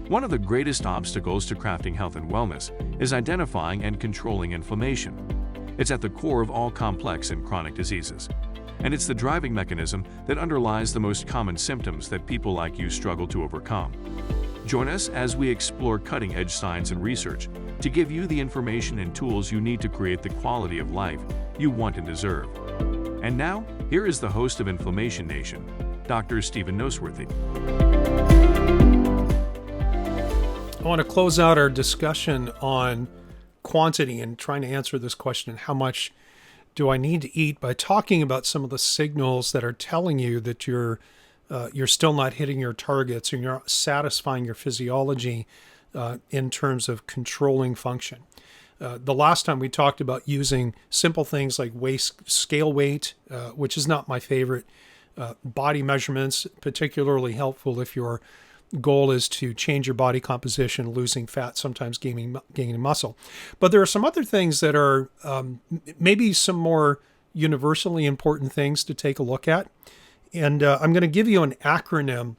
One of the greatest obstacles to crafting health and wellness is identifying and controlling inflammation. It's at the core of all complex and chronic diseases, and it's the driving mechanism that underlies the most common symptoms that people like you struggle to overcome. Join us as we explore cutting-edge science and research to give you the information and tools you need to create the quality of life you want and deserve. And now, here is the host of Inflammation Nation, Dr. Stephen Noseworthy. I want to close out our discussion on quantity and trying to answer this question, how much do I need to eat, by talking about some of the signals that are telling you that you're still not hitting your targets and you're not satisfying your physiology in terms of controlling function. The last time we talked about using simple things like scale weight, which is not my favorite, body measurements, particularly helpful if your goal is to change your body composition, losing fat, sometimes gaining muscle. But there are some other things that are maybe some more universally important things to take a look at. And I'm going to give you an acronym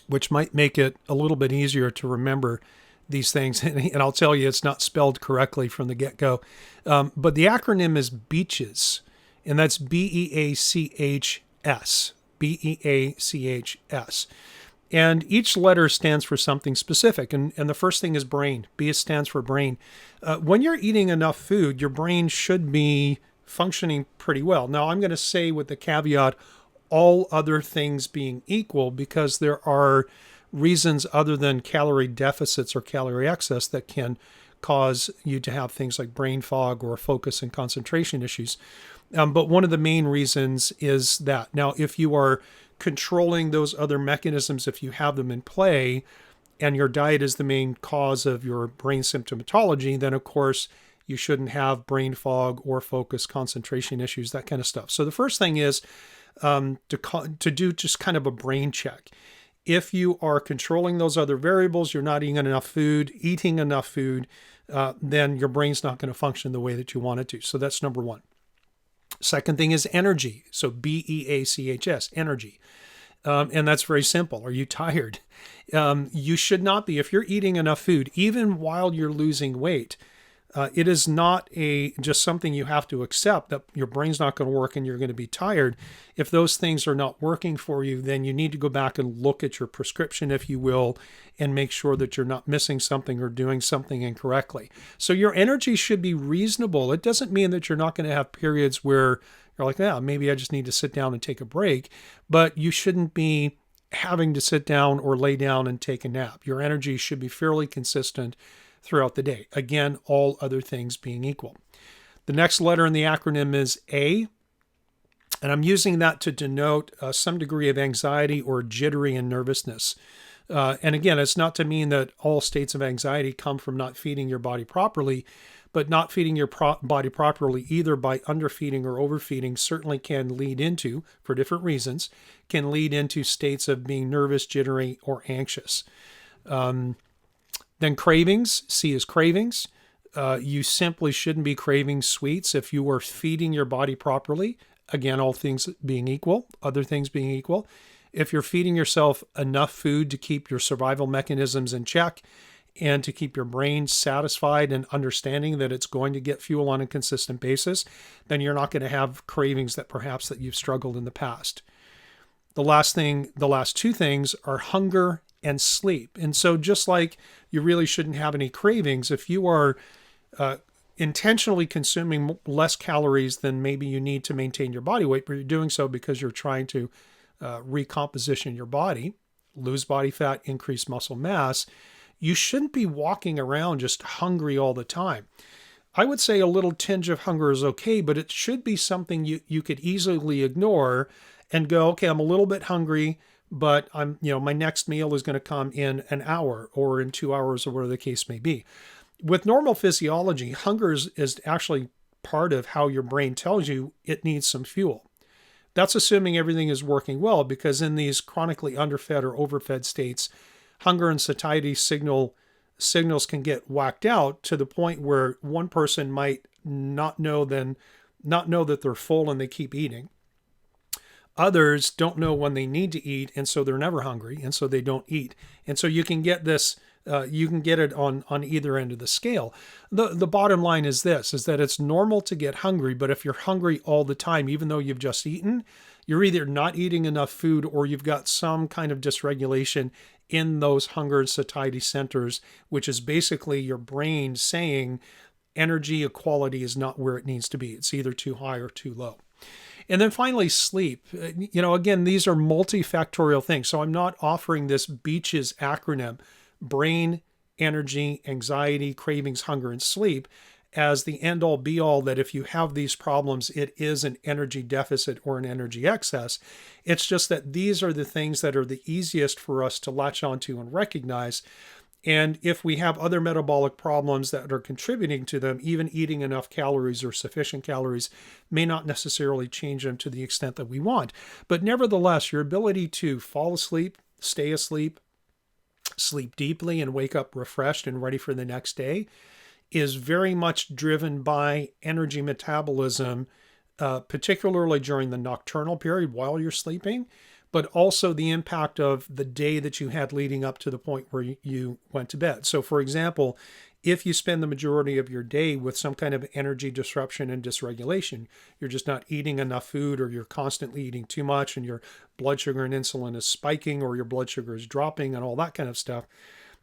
which might make it a little bit easier to remember these things. And I'll tell you, it's not spelled correctly from the get-go. But the acronym is B.E.A.C.H.S, and that's B.E.A.C.H.S. B.E.A.C.H.S. And each letter stands for something specific. And the first thing is brain. B stands for brain. When you're eating enough food, your brain should be functioning pretty well. Now, I'm going to say with the caveat, all other things being equal, because there are reasons other than calorie deficits or calorie excess that can cause you to have things like brain fog or focus and concentration issues. But one of the main reasons is that. Now, if you are controlling those other mechanisms, if you have them in play, and your diet is the main cause of your brain symptomatology, then of course you shouldn't have brain fog or focus, concentration issues, that kind of stuff. So the first thing is to do just kind of a brain check. If you are controlling those other variables, you're not eating enough food, then your brain's not going to function the way that you want it to. So that's number one. Second thing is energy. So B.E.A.C.H.S, energy. And that's very simple. Are you tired? You should not be. If you're eating enough food, even while you're losing weight, it is not just something you have to accept that your brain's not going to work and you're going to be tired. If those things are not working for you, then you need to go back and look at your prescription, if you will, and make sure that you're not missing something or doing something incorrectly. So your energy should be reasonable. It doesn't mean that you're not going to have periods where you're like, yeah, maybe I just need to sit down and take a break, but you shouldn't be having to sit down or lay down and take a nap. Your energy should be fairly consistent throughout the day. Again, all other things being equal. The next letter in the acronym is A, and I'm using that to denote some degree of anxiety or jittery and nervousness. And again, it's not to mean that all states of anxiety come from not feeding your body properly, but not feeding your body properly, either by underfeeding or overfeeding, certainly can lead into, for different reasons, can lead into states of being nervous, jittery, or anxious. Then cravings, C is cravings. You simply shouldn't be craving sweets if you are feeding your body properly. Again, all things being equal, other things being equal. If you're feeding yourself enough food to keep your survival mechanisms in check and to keep your brain satisfied and understanding that it's going to get fuel on a consistent basis, then you're not going to have cravings that perhaps that you've struggled in the past. The last two things are hunger and sleep. And so just like you really shouldn't have any cravings, if you are intentionally consuming less calories than maybe you need to maintain your body weight, but you're doing so because you're trying to recomposition your body, lose body fat, increase muscle mass, you shouldn't be walking around just hungry all the time. I would say a little tinge of hunger is okay, but it should be something you could easily ignore and go, okay, I'm a little bit hungry, but my next meal is going to come in an hour or in 2 hours or whatever the case may be. With normal physiology, hunger is actually part of how your brain tells you it needs some fuel. That's assuming everything is working well, because in these chronically underfed or overfed states, hunger and satiety signals can get whacked out to the point where one person might not know that they're full and they keep eating. Others don't know when they need to eat, and so they're never hungry, and so they don't eat. And so you can get this, you can get it on either end of the scale. The bottom line is this, is that it's normal to get hungry, but if you're hungry all the time, even though you've just eaten, you're either not eating enough food or you've got some kind of dysregulation in those hunger and satiety centers, which is basically your brain saying energy equality is not where it needs to be. It's either too high or too low. And then finally, sleep. Again, these are multifactorial things. So I'm not offering this B.E.A.C.H.S acronym, brain, energy, anxiety, cravings, hunger, and sleep, as the end-all be-all that if you have these problems, it is an energy deficit or an energy excess. It's just that these are the things that are the easiest for us to latch onto and recognize. And if we have other metabolic problems that are contributing to them, even eating enough calories or sufficient calories may not necessarily change them to the extent that we want. But nevertheless, your ability to fall asleep, stay asleep, sleep deeply, and wake up refreshed and ready for the next day is very much driven by energy metabolism, particularly during the nocturnal period while you're sleeping, but also the impact of the day that you had leading up to the point where you went to bed. So for example, if you spend the majority of your day with some kind of energy disruption and dysregulation, you're just not eating enough food, or you're constantly eating too much and your blood sugar and insulin is spiking, or your blood sugar is dropping and all that kind of stuff,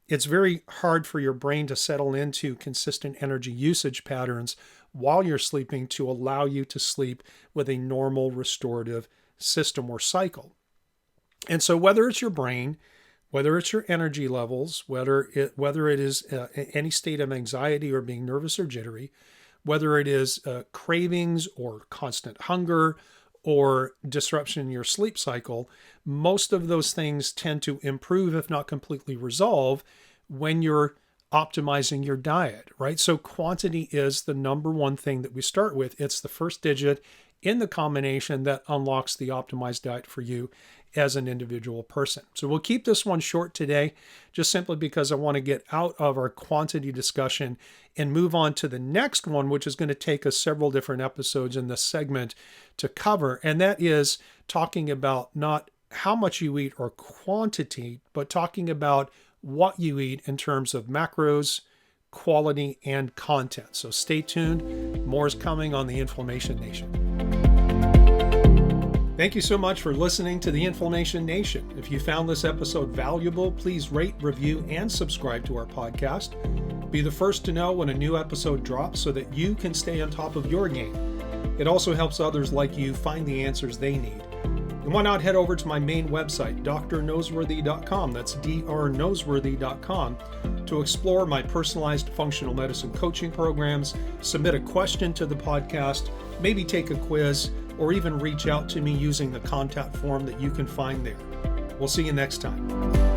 it's very hard for your brain to settle into consistent energy usage patterns while you're sleeping to allow you to sleep with a normal restorative system or cycle. And so whether it's your brain, whether it's your energy levels, whether it is any state of anxiety or being nervous or jittery, whether it is cravings or constant hunger or disruption in your sleep cycle, most of those things tend to improve, if not completely resolve, when you're optimizing your diet, right? So quantity is the number one thing that we start with. It's the first digit in the combination that unlocks the optimized diet for you as an individual person. So we'll keep this one short today, just simply because I want to get out of our quantity discussion and move on to the next one, which is going to take us several different episodes in this segment to cover. And that is talking about not how much you eat or quantity, but talking about what you eat in terms of macros, quality, and content. So stay tuned. More is coming on the Inflammation Nation. Thank you so much for listening to the Inflammation Nation. If you found this episode valuable, please rate, review, and subscribe to our podcast. Be the first to know when a new episode drops so that you can stay on top of your game. It also helps others like you find the answers they need. And why not head over to my main website, drnoseworthy.com, that's drnoseworthy.com, to explore my personalized functional medicine coaching programs, submit a question to the podcast, maybe take a quiz, or even reach out to me using the contact form that you can find there. We'll see you next time.